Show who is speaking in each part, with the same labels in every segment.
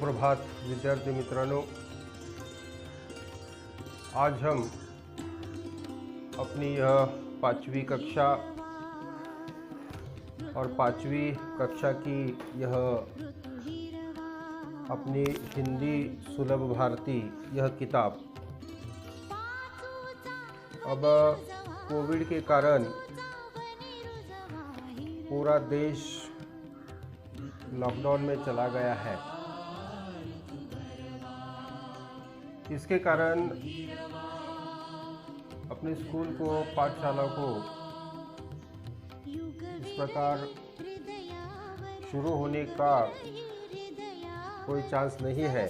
Speaker 1: सुप्रभात विद्यार्थी मित्रांनो, आज हम अपनी यह 5वीं कक्षा और 5वीं कक्षा की यह अपनी हिंदी सुलभ भारती यह किताब अब कोविड के कारण पूरा देश लॉकडाउन में चला गया है। इसके कारण अपने स्कूल को, पाठशाला को इस प्रकार शुरू होने का कोई चांस नहीं है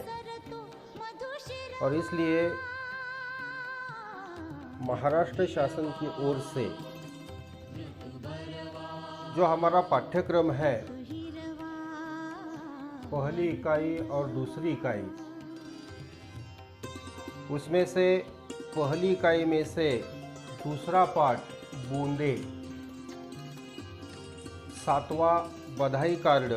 Speaker 1: और इसलिए महाराष्ट्र शासन की ओर से जो हमारा पाठ्यक्रम है, पहली इकाई और दूसरी इकाई, उसमें से पहली इकाई में से दूसरा पाठ बूंदे, 7वां बधाई कार्ड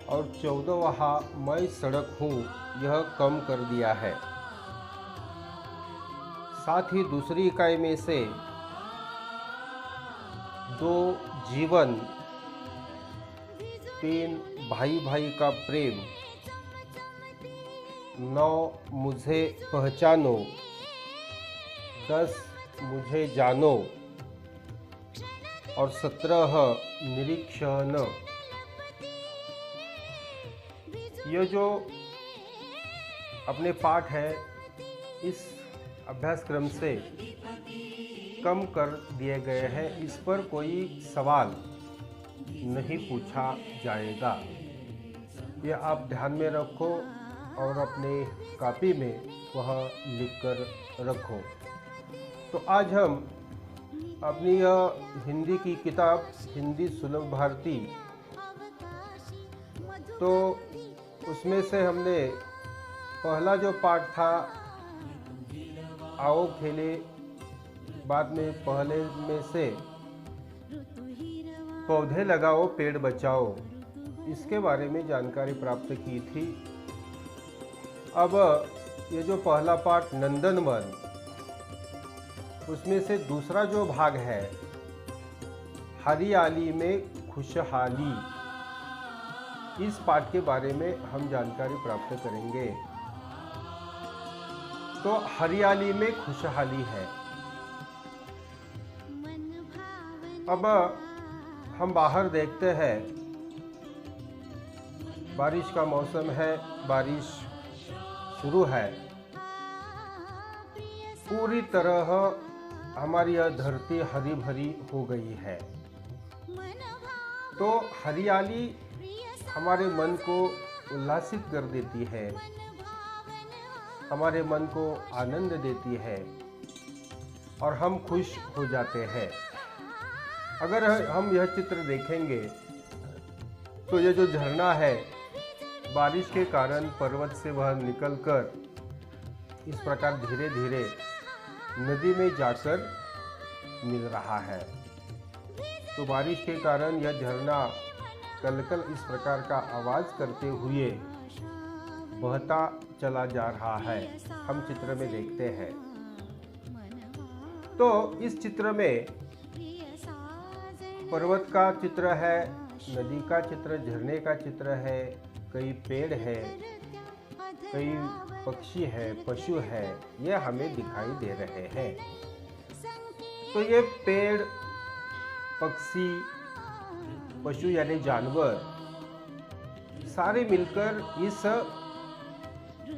Speaker 1: और 14वां मैं सड़क हूँ यह कम कर दिया है। साथ ही दूसरी इकाई में से 2 जीवन, 3 भाई भाई का प्रेम, 9 मुझे पहचानो, 10 मुझे जानो और 17 निरीक्षण। ये जो अपने पाठ है इस अभ्यासक्रम से कम कर दिए गए हैं। इस पर कोई सवाल नहीं पूछा जाएगा, ये आप ध्यान में रखो और अपने कॉपी में वह लिख कर रखो। तो आज हम अपनी यह हिंदी की किताब हिंदी सुलभ भारती, तो उसमें से हमने पहला जो पाठ था आओ खेले, बाद में पहले में से पौधे लगाओ पेड़ बचाओ, इसके बारे में जानकारी प्राप्त की थी। अब ये जो पहला पाठ नंदनवन, उसमें से दूसरा जो भाग है हरियाली में खुशहाली, इस पाठ के बारे में हम जानकारी प्राप्त करेंगे। तो हरियाली में खुशहाली है। अब हम बाहर देखते हैं, बारिश का मौसम है, बारिश शुरू है। पूरी तरह हमारी यह धरती हरी भरी हो गई है। तो हरियाली हमारे मन को उल्लासित कर देती है, हमारे मन को आनंद देती है और हम खुश हो जाते हैं। अगर हम यह चित्र देखेंगे तो ये जो झरना है, बारिश के कारण पर्वत से वह निकलकर इस प्रकार धीरे धीरे नदी में जाकर मिल रहा है। तो बारिश के कारण यह झरना कलकल इस प्रकार का आवाज़ करते हुए बहता चला जा रहा है, हम चित्र में देखते हैं। तो इस चित्र में पर्वत का चित्र है, नदी का चित्र, झरने का चित्र है, कई पेड़ है, कई पक्षी है, पशु है, ये हमें दिखाई दे रहे हैं। तो ये पेड़, पक्षी, पशु यानी जानवर सारे मिलकर इस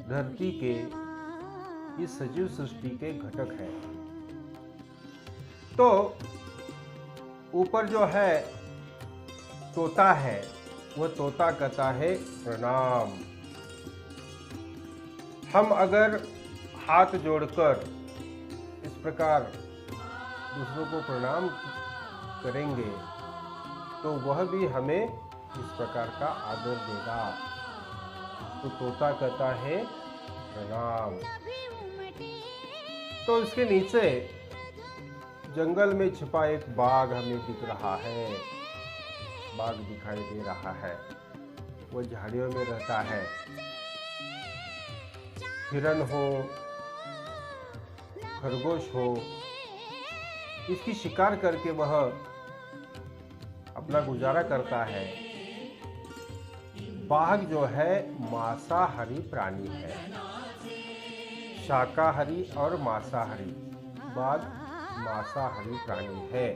Speaker 1: धरती के, इस सजीव सृष्टि के घटक हैं। तो ऊपर जो है तोता है, वह तोता कहता है प्रणाम। हम अगर हाथ जोड़कर इस प्रकार दूसरों को प्रणाम करेंगे तो वह भी हमें इस प्रकार का आदर देगा। तो तोता कहता है प्रणाम। तो इसके नीचे जंगल में छिपा एक बाघ हमें दिख रहा है, बाघ दिखाई दे रहा है। वह झाड़ियों में रहता है। हिरन हो, खरगोश हो, इसकी शिकार करके वह अपना गुजारा करता है। बाघ जो है मांसाहारी प्राणी है, शाकाहारी और मांसाहारी। बाघ मांसाहारी प्राणी है।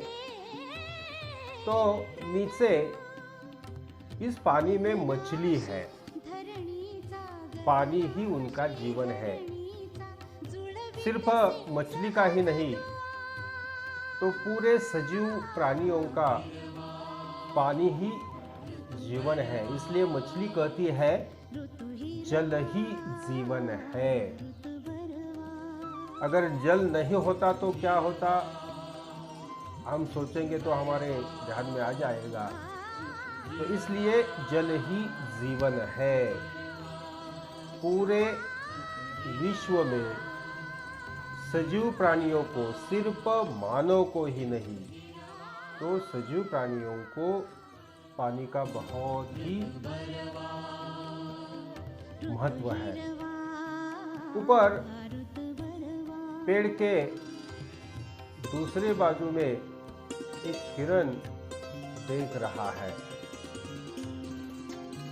Speaker 1: तो नीचे इस पानी में मछली है, पानी ही उनका जीवन है। सिर्फ मछली का ही नहीं, तो पूरे सजीव प्राणियों का पानी ही जीवन है। इसलिए मछली कहती है जल ही जीवन है। अगर जल नहीं होता तो क्या होता, हम सोचेंगे तो हमारे ध्यान में आ जाएगा। तो इसलिए जल ही जीवन है। पूरे विश्व में सजीव प्राणियों को, सिर्फ मानव को ही नहीं, तो सजीव प्राणियों को पानी का बहुत ही महत्व है। ऊपर पेड़ के दूसरे बाजू में एक हिरन देख रहा है।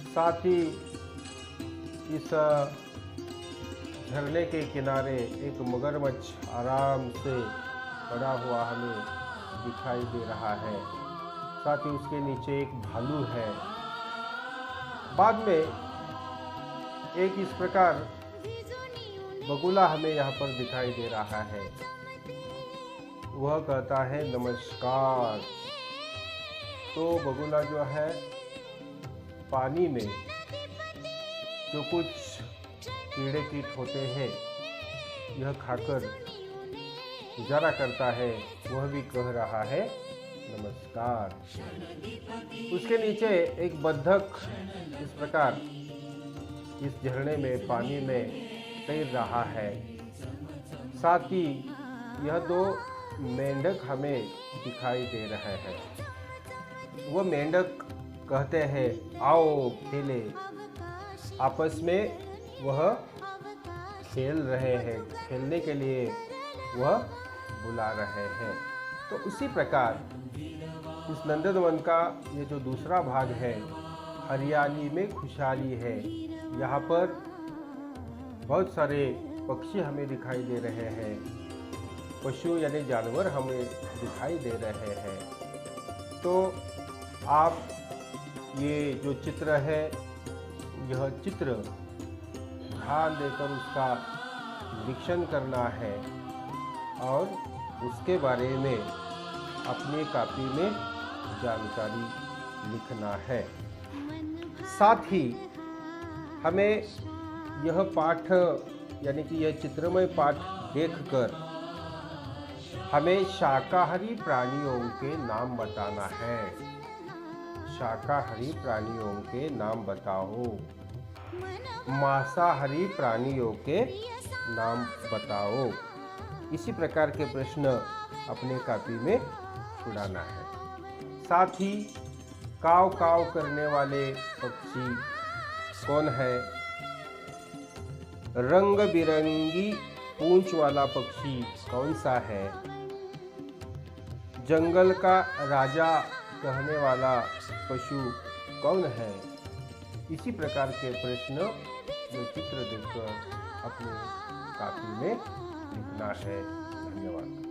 Speaker 1: साथ ही इस झरने के किनारे एक मगरमच्छ आराम से पड़ा हुआ हमें दिखाई दे रहा है। साथ ही उसके नीचे एक भालू है। बाद में एक इस प्रकार बगुला हमें यहाँ पर दिखाई दे रहा है। वह कहता है नमस्कार। तो बगुला जो है पानी में जो कुछ कीड़े कीट होते हैं यह खाकर गुजारा करता है, वह भी कह रहा है नमस्कार। उसके नीचे एक बत्तख इस प्रकार इस झरने में पानी में तैर रहा है। साथ ही यह दो मेंढक हमें दिखाई दे रहे हैं। वह मेंढक कहते हैं आओ खेले। आपस में वह खेल रहे हैं, खेलने के लिए वह बुला रहे हैं। तो उसी प्रकार इस नंदनवन का ये जो दूसरा भाग है, हरियाली में खुशहाली है। यहाँ पर बहुत सारे पक्षी हमें दिखाई दे रहे हैं, पशु यानी जानवर हमें दिखाई दे रहे हैं। तो आप ये जो चित्र है, यह चित्र ध्यान देकर उसका निरीक्षण करना है और उसके बारे में अपनी कॉपी में जानकारी लिखना है। साथ ही हमें यह पाठ यानी कि यह चित्रमय पाठ देखकर हमें शाकाहारी प्राणियों के नाम बताना है। शाकाहारी प्राणियों के नाम बताओ, मांसाहारी प्राणियों के नाम बताओ। इसी प्रकार के प्रश्न अपने कॉपी में छुड़ाना है। साथ ही काव काव करने वाले पक्षी कौन है? रंग बिरंगी पूंछ वाला पक्षी कौन सा है? जंगल का राजा कहने वाला पशु कौन है? इसी प्रकार के प्रश्न जो चित्र देखकर अपने कॉपी में लिखना है। धन्यवाद।